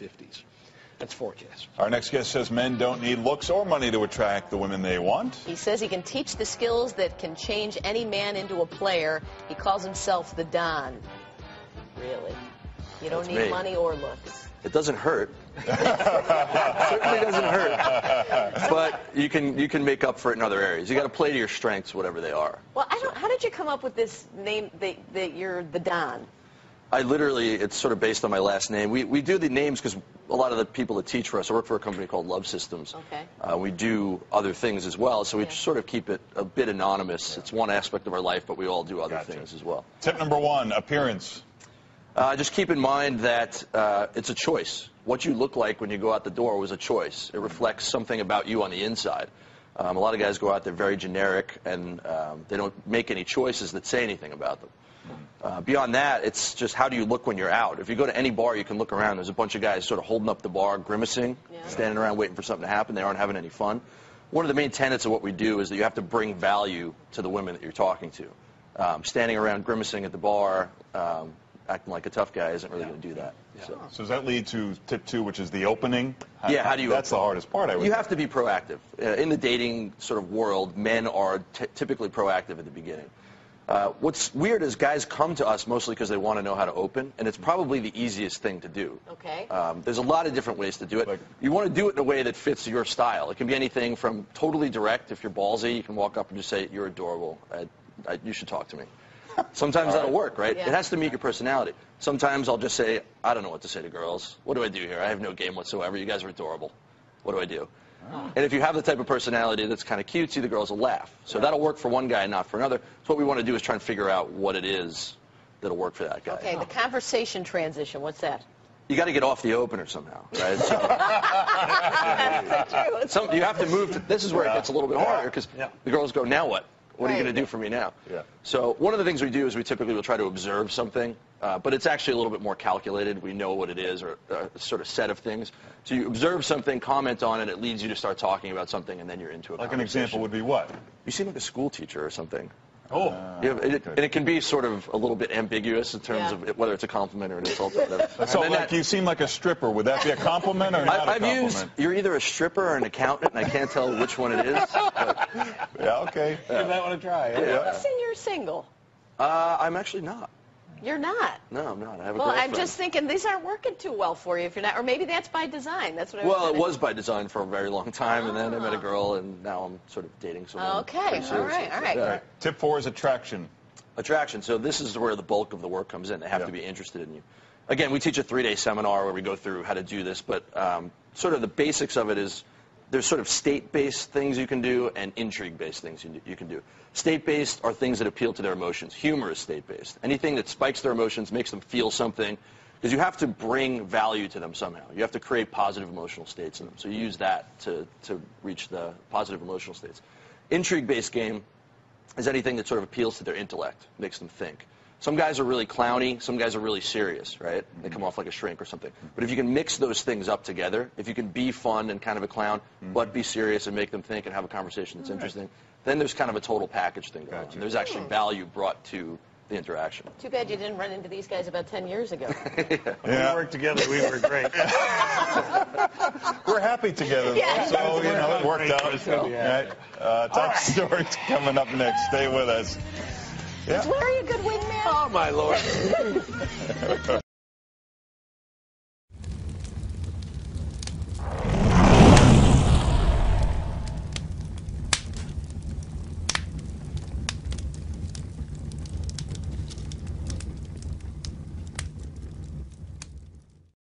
mid-50s. That's forecast. Our next guest says men don't need looks or money to attract the women they want. He says he can teach the skills that can change any man into a player. He calls himself the Don. Really? You don't need money or looks. It doesn't hurt. It certainly doesn't hurt. But you can make up for it in other areas. You got to play to your strengths, whatever they are. Well, how did you come up with this name that you're the Don? It's sort of based on my last name. We do the names because a lot of the people that teach for us, I work for a company called Love Systems. Okay. We do other things as well, so we sort of keep it a bit anonymous. Yeah. It's one aspect of our life, but we all do other things as well. Tip number 1, appearance. Just keep in mind that it's a choice. What you look like when you go out the door was a choice. It reflects something about you on the inside. A lot of guys go out there very generic, and they don't make any choices that say anything about them. Beyond that, it's just how do you look when you're out. If you go to any bar, you can look around. There's a bunch of guys sort of holding up the bar, grimacing, standing around waiting for something to happen. They aren't having any fun. One of the main tenets of what we do is that you have to bring value to the women that you're talking to. Standing around grimacing at the bar, acting like a tough guy isn't really going to do that. So does that lead to tip 2, which is the opening? How do you? That's the hardest part, I would You think. have to be proactive. In the dating sort of world, men are typically proactive at the beginning. What's weird is guys come to us mostly because they want to know how to open, and it's probably the easiest thing to do. Okay. There's a lot of different ways to do it. You want to do it in a way that fits your style. It can be anything from totally direct. If you're ballsy, you can walk up and just say, "You're adorable. You should talk to me." Sometimes that'll work, right? Yeah. It has to meet your personality. Sometimes I'll just say, "I don't know what to say to girls. What do I do here? I have no game whatsoever. You guys are adorable. What do I do?" And if you have the type of personality that's kind of cutesy, the girls will laugh. So that'll work for one guy and not for another. So what we want to do is try and figure out what it is that'll work for that guy. Okay, the conversation transition, what's that? You got to get off the opener somehow, right? So, you have to move. This is where it gets a little bit harder because the girls go, "Now what? What are you going to do for me now?" So one of the things we do is we typically will try to observe something, but it's actually a little bit more calculated. We know what it is, or a sort of set of things. So you observe something, comment on it, it leads you to start talking about something, and then you're into a Like conversation. an example would be what? You seem like a school teacher or something. Oh. And it can be sort of a little bit ambiguous in terms of whether it's a compliment or an insult or whatever. So like you seem like a stripper. Would that be a compliment or not a compliment? used, you're either a stripper or an accountant, and I can't tell which one it is. But, okay. You might want to try. Listen, you're single. I'm actually not. You're not? No, I'm not. I have a Well, girlfriend. I'm just thinking these aren't working too well for you if you're not, or maybe that's by design. That's what I was Well, it was by design for a very long time, and then I met a girl, and now I'm sort of dating someone. Okay, all right. Tip 4 is attraction. Attraction. So this is where the bulk of the work comes in. They have to be interested in you. Again, we teach a 3-day seminar where we go through how to do this, but sort of the basics of it is there's sort of state-based things you can do and intrigue-based things you can do. State-based are things that appeal to their emotions. Humor is state-based. Anything that spikes their emotions, makes them feel something, because you have to bring value to them somehow. You have to create positive emotional states in them. So you use that to reach the positive emotional states. Intrigue-based game is anything that sort of appeals to their intellect, makes them think. Some guys are really clowny, some guys are really serious, right? They come off like a shrink or something. But if you can mix those things up together, if you can be fun and kind of a clown, but be serious and make them think and have a conversation that's interesting, then there's kind of a total package thing going on. There's actually value brought to the interaction. Too bad you didn't run into these guys about 10 years ago. We worked together. We were great. We're happy together, though, so, you know, it worked out. Top stories coming up next. Stay with us. Is Larry a good wingman? Oh, my Lord.